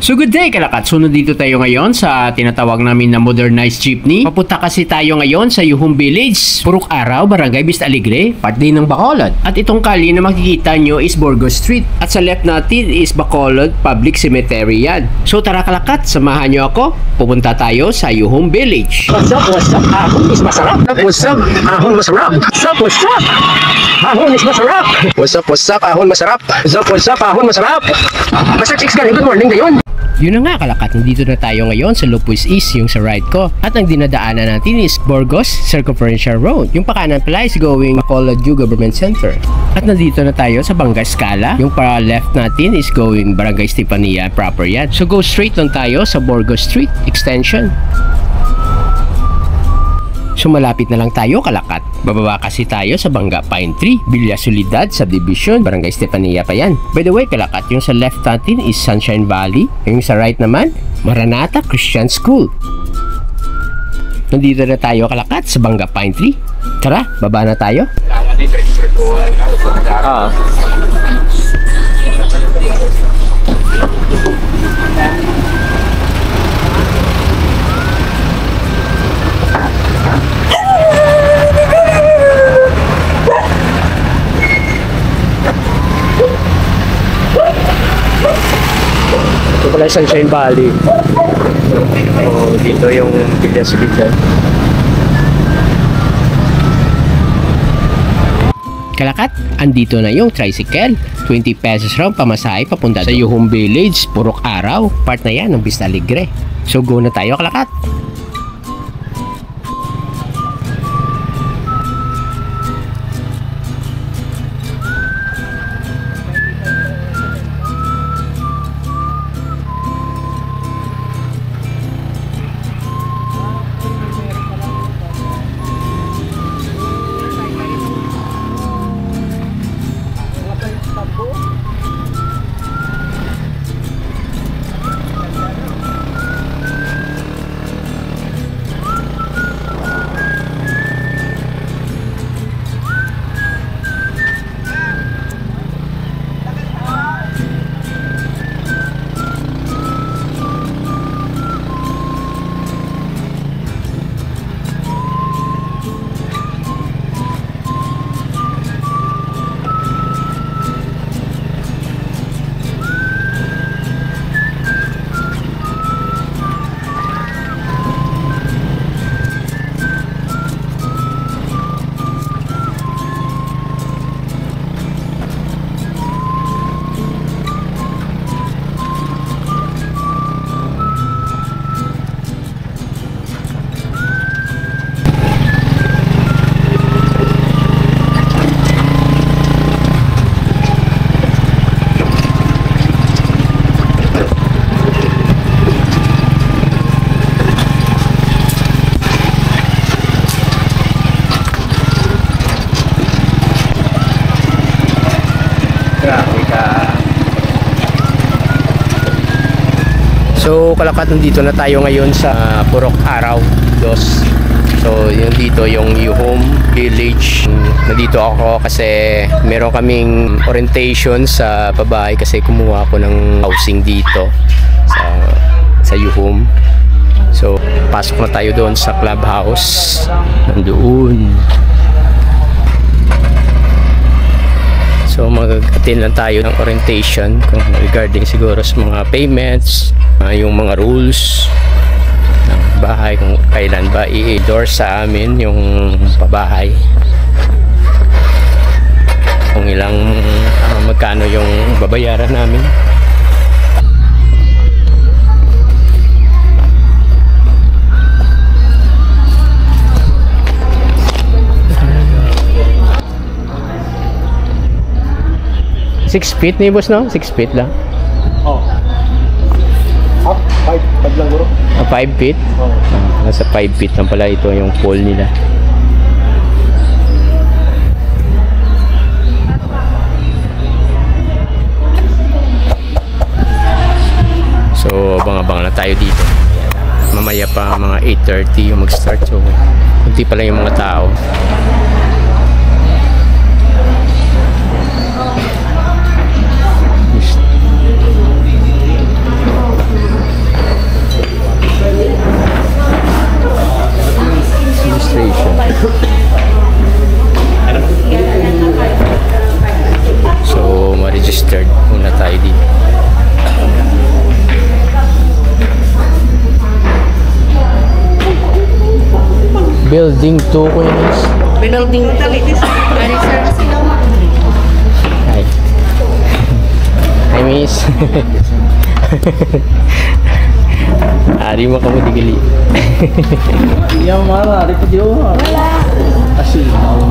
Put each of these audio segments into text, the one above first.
So good day kalakat, so nandito tayo ngayon sa tinatawag namin na modernized jeepney. Papunta kasi tayo ngayon sa Yuhum Village, Purok Araw, Barangay Vista Alegre, part din ng Bacolod. At itong kali na makikita nyo is Burgos Street. At sa left natin is Bacolod Public Cemetery yan. So tara kalakat, samahan nyo ako. Pupunta tayo sa Yuhum Village. What's up, ahon is masarap. What's up, ahon masarap. What's up, ahon is masarap. What's up, ahon masarap. What's up, ahon masarap. Basta chicks galing, good morning ngayon. Yun na nga kalakat, nandito na tayo ngayon sa Lupus East, yung sa right ko. At ang dinadaanan natin is Burgos Circumferential Road. Yung pakanan pala is going Bacolod U Government Center. At nandito na tayo sa Bangga Scala. Yung para left natin is going Barangay Estefania proper yan. So go straight lang tayo sa Burgos Street Extension. So malapit na lang tayo kalakat. Bababa kasi tayo sa Bangga Pine Tree, Villa Soledad Subdivision, Barangay Estefania pa yan. By the way kalakat, yung sa left natin is Sunshine Valley. Yung sa right naman, Maranatha Christian School. Nandito na tayo kalakat sa Bangga Pine Tree. Tara, baba na tayo. Ito pala Sunshine Valley. Dito yung Villa Soledad. Kalakat, andito na yung tricycle. 20 pesos raw pamasahe papunta sa Yuhum Village, Purok Araw. Part na yan ng Vista Alegre. So go na tayo kalakat. So kalakat, nandito na tayo ngayon sa Purok Araw 2. So yun, dito yung Yuhum Village. Nandito ako kasi meron kaming orientation sa pabahay kasi kumuha ako ng housing dito sa Yuhum. So pasok na tayo doon sa clubhouse. Nandoon. So mag-attend lang tayo ng orientation kung regarding siguro sa mga payments, yung mga rules ng bahay, kung kailan ba i-endorse sa amin yung pabahay, kung ilang magkano yung babayaran namin. Six feet ni boss, no? 6 feet lang. Oh. Up, 5 lang bro. 5 feet? Oh. Nasa 5 feet lang pala ito yung pole nila. So abang-abang na tayo dito. Mamaya pa mga 8:30 yung mag-start. So kunti pa lang yung mga tao. Building 2 ko yun. Building Hi. Hi, miss. Ari mo ka mo digali. Yang mana? Ada video. Wala. Asyik. Ano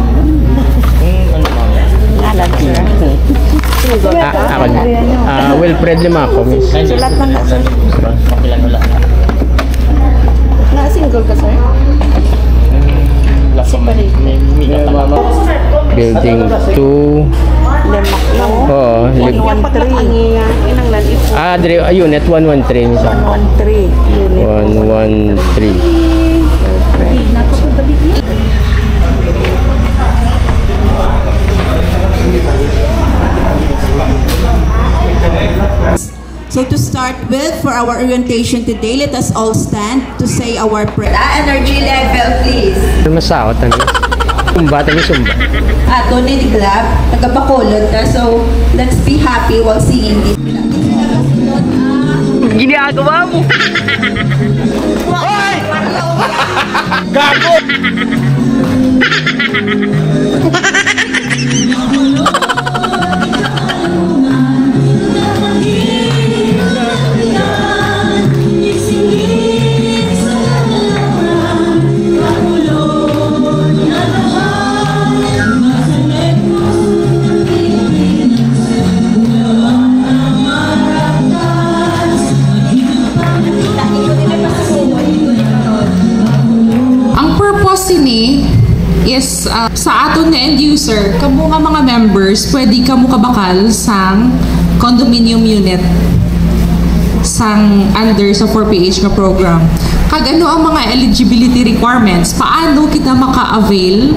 mama? Lalat sir. Ako na. Wilfred lima ako, miss. Sulat man na sir. Makilan wala. Na-single ka sir? Separate. Building 2. Lemak lang. Oo. 113. Inang lan ifo. Dire, unit 113. Miss. 113. Unit 113. So to start with, for our orientation today, let us all stand to say our prayer. Energy level, please. Masakot, ano? Sumba, tayo sumba. Ato ni Glab, taga-Bacolod ka. So let's be happy while singing this. Ginagawa mo! Sini is sa aton nga end user, kamo nga mga members, pwede kamo kabakal sang condominium unit sang under sa 4PH nga program. Kag ano ang mga eligibility requirements? Paano kita maka-avail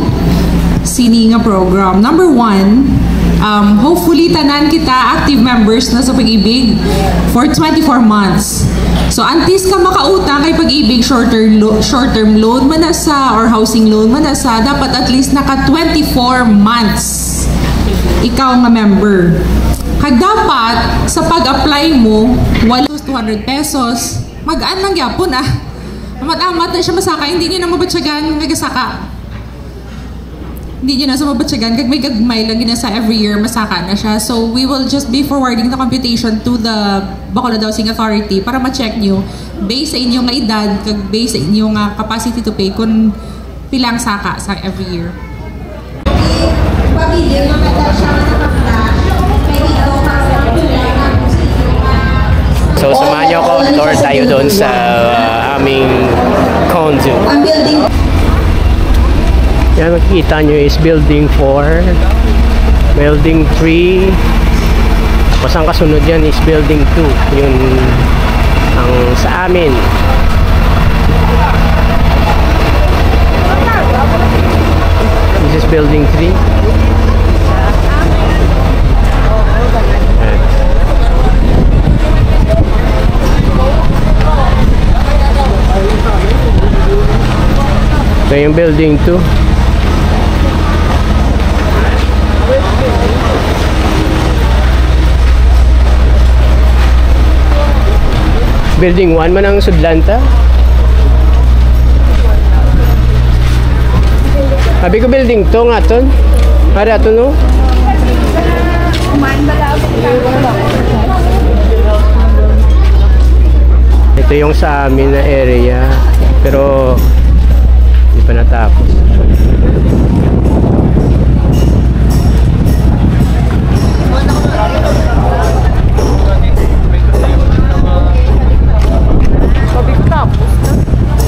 sini nga program? Number 1, hopefully tanan kita active members na sa Pag-ibig for 24 months. So, antes ka makautang kay Pag-ibig, short-term loan man na sa or housing loan man na sa, dapat at least naka 24 months ikaw nga member. Kag dapat sa pag-apply mo, wala 200 pesos, magaan lang gyapon Amat-amat na siya masaka, hindi niyo na mabatsyagan nagasaka. Hindi niyo na sa mabatsyagan, kag may gagmay lang ginasa every year, masaka na siya. So, we will just be forwarding the computation to the Bacolod Housing Authority para ma-check nyo based sa inyong nga edad, kag based sa inyong capacity to pay kung pilang saka sa every year. So, samahan niyo ako, tour tayo doon sa aming condo. Yan, makikita nyo is building 4, building 3, tapos ang kasunod yan is building 2, yun ang sa amin. This is building 3. Ito yung building 2. Building 1 man ang sudlanta. Sabi ko building 2 nga ton. Para to no. Ito yung sa amin na area, pero hindi pa natapos.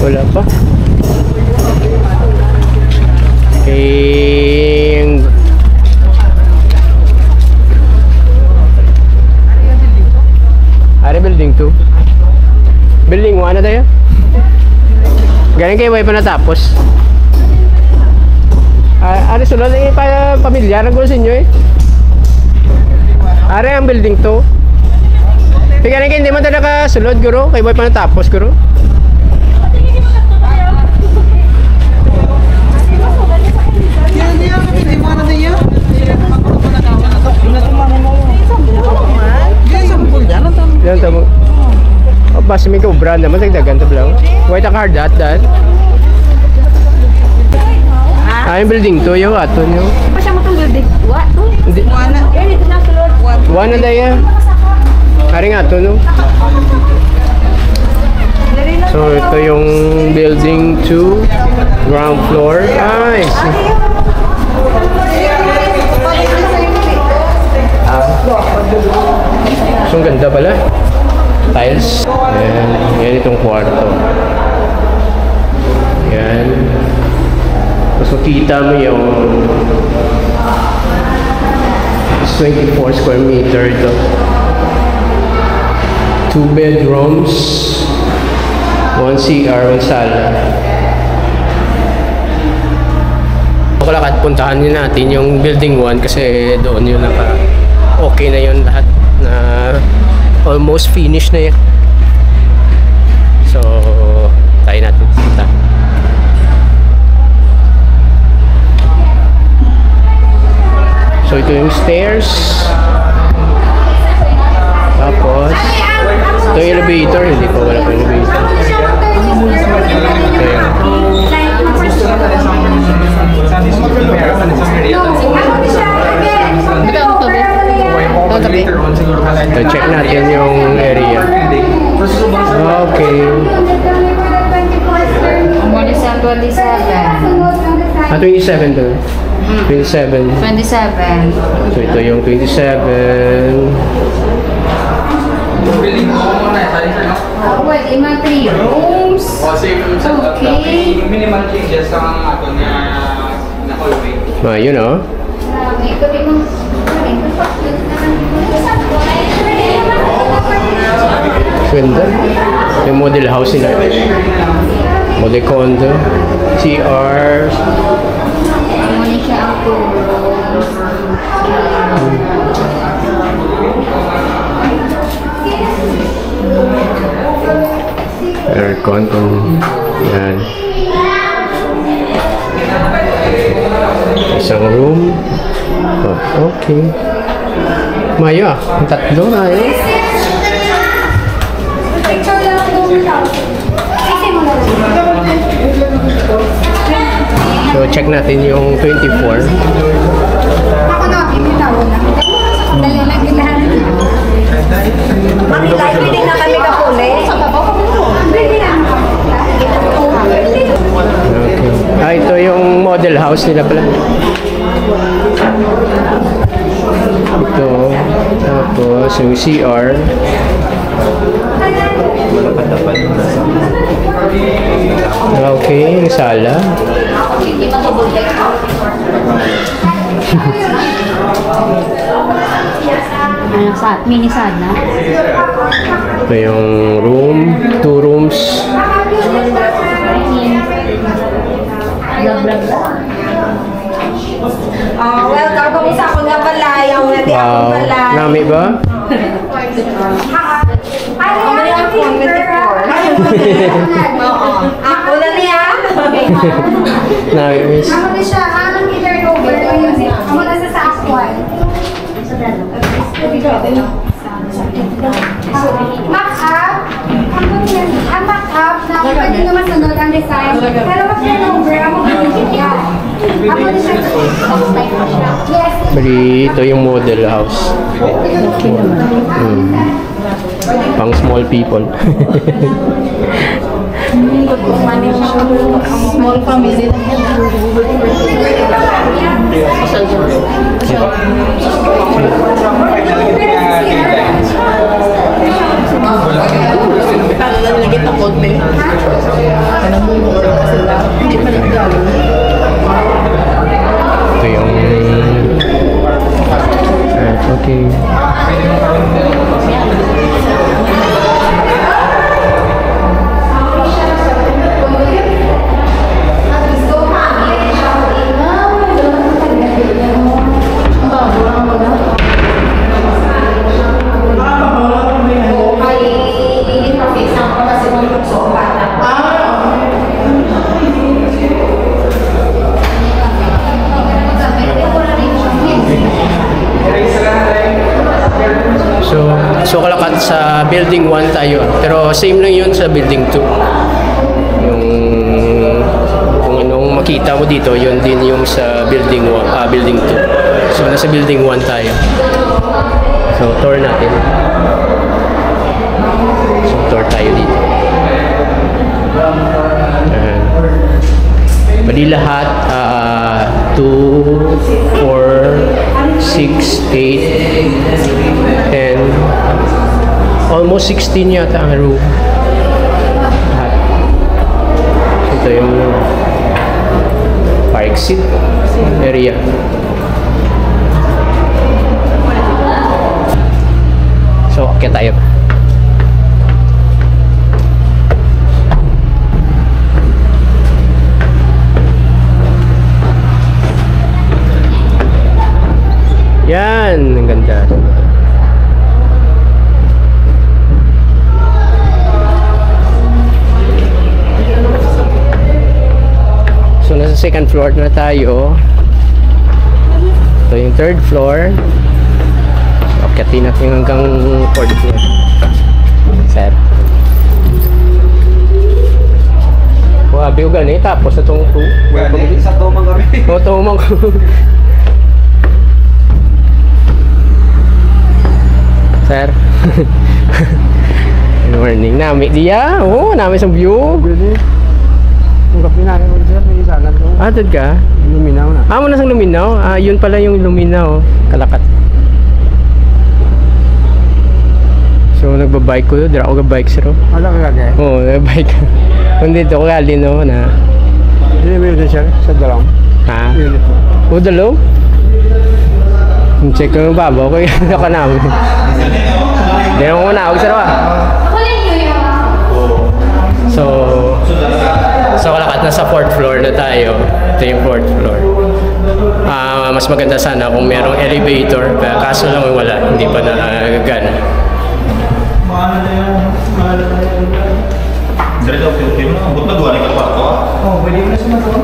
Wala pa. Are building 2. Building 1 na tayo. Ganyan kayo pa natapos. Are sunod na pa pamilyar ang gulo sa inyo eh. Are ang building 2. Ganyan kayo hindi man tayo nakasulod guro. Kayo pa natapos guro. Yan tamo. Basta may kaubran naman, tagdagan ito lang. White ang hard that. Yung building 2 yung ato nyo. Pa siya mo itong building. What? Hindi. Yan, ito na sulod. Wala daya. Hari nga to, no? So, ito yung building 2, ground floor. I see. So, ang ganda pala. Tiles. Yan itong kwarto. Yan. Tapos makita mo yung 24 square meter ito. 2 bedrooms, 1 CR, 1 sala. Kalakad, puntahan nyo natin yung building 1 kasi doon yun okay na yun lahat na almost finished na yan. So, tayo natin punta. So, ito yung stairs. Tapos, ito yung elevator. Hindi ko wala pa elevator. Okay. So, check natin yung area. Okay. 27 doon. 27. 27. So, ito yung 27. Well, ima 3 rooms. Okay. Minimal changes ang ato na hallway. Yun o. Ganda. Yung model house nila. Model condo. CR. Muna siya ang Aircon. Yan. Isang room. Oh, okay. Mayo ah. Ang tatlo na eh. So, check natin yung 24. Ako na, bibitaw na. Dali lang ginahan. Makita, hindi na kami kapuli. Sa babaw ka mo. Hindi na. Okay. Ito yung model house nila pala. Ito. Tapos yung CR. Okay, yung sala. Mini sana. Ito yung room. 2 rooms. Welcome kami sa ako nga pala. Yung nati ako Wow. pala. Nami ba? Ano yung phone with the floor? Oo. Ako na niya. Nami, miss. Ako na siya. Anong either over? Ako na sa Aquan. Mock up. Ang mock up na pwede na masunod ang design. Pero pag turnover, ako na siya. Yes. Bali, ito yung model house. Pang small people. Small family. Ito yung... Okay. So kalakat sa building 1 tayo. Pero same lang yun sa building 2. Yung kung anong makita mo dito, yun din yung sa building 1, building 2. So nasa building 1 tayo. So tour natin. So tour tayo dito. Bali lahat 2, 4, 6, 8, 10, almost 16 yata ang room. Lahat. Ito yung fire exit area. So, akyat tayo. Yan, ang ganda. So, nasa second floor na tayo. Ito yung third floor. So, akyatin natin hanggang fourth floor. Sir. Wabi ko gani. Tapos na itong Sa tumang kami. O, tumang ko. Sir. Good morning. Nami dia. Oh, nami sa view. Ang kape namin mo sir, may isa na to. Atod ka? Luminaw na. Mo na sang luminaw. Yun pala yung luminaw. Kalakat. So, nagbabike ko. Dira ako ga-bike sir. Wala ka kagaya. Oo, nagbabike. Kung dito ko gali no na. Hindi mo yun sir, sa dalawang. Ha? Yun ito. O, dalaw? Check ko yung babaw ko yung ka namin. Hindi naman muna. Huwag sir ba? So kalakat na sa 4th floor na tayo. Ito yung 4th floor. Mas maganda sana kung merong elevator. Kaso lang wala. Hindi pa nagagana. Diretso okay mo. Abot na duwa na yung kwarto. Oh, pwede mo na sa maduro.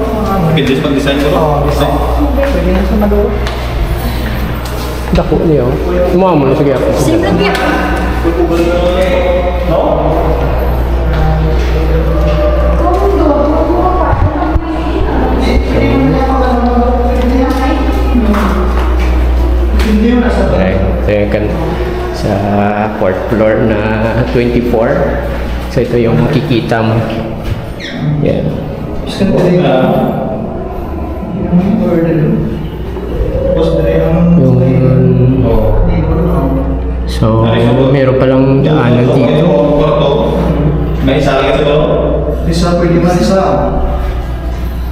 Pwede sa pag-design ko. Pwede na sa maduro. Dako niyo. Tumawa mo na. Sige ako. Okay. Ito yung kan sa 4th floor na 24. So ito yung makikita mo. Yan. So, meron palang daanan dito. May isa lang ito. Isa, pwede ba isa?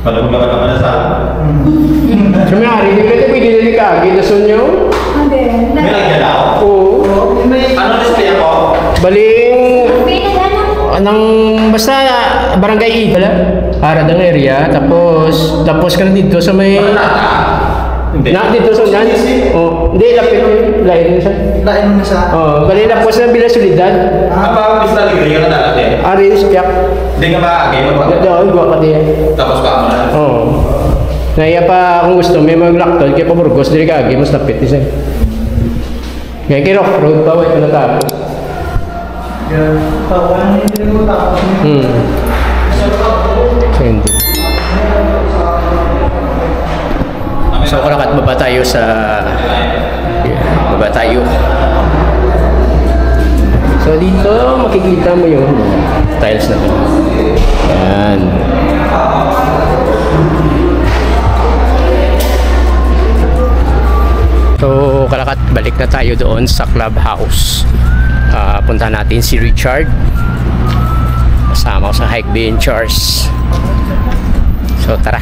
Para kung bakit naman sa So, may hari, hindi ka pwede na likagi. Nasun nyo? may lagyan ako. Oo. Ano display ako? Baling... basta barangay E pala. Haradang area. Tapos ka na dito sa may... Hindi. Na dito sa nan. Oh, hindi lapit lain siya. Lain mo na sa... Oh, bali na po sa Villa Solidad. Apa bisa libre ka na dati? Aris piak. Hindi ka ba game mo? Doon gua ka diyan. Tapos pa mo na. Oh. Naya pa kung gusto may mag-lockdown kaya pa Burgos diri ka mas lapit isa. Ngayon kay Rock Road pa wait na tapos. Tawanan hindi mo tapos. So, hindi. So, kalakat baba tayo sa... Baba tayo. So, dito makikita mo yung tiles na ito. Ayan. So, kalakat balik na tayo doon sa clubhouse. Punta natin si Richard. Kasama ko sa Hike Ventures. So, tara.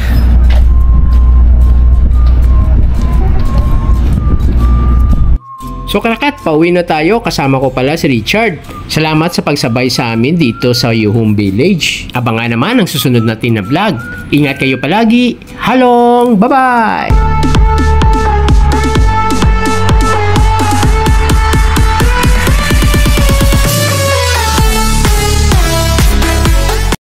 So kalakat, pauwi na tayo. Kasama ko pala si Richard. Salamat sa pagsabay sa amin dito sa Yuhum Village. Abangan naman ang susunod natin na vlog. Ingat kayo palagi. Halong! Bye-bye!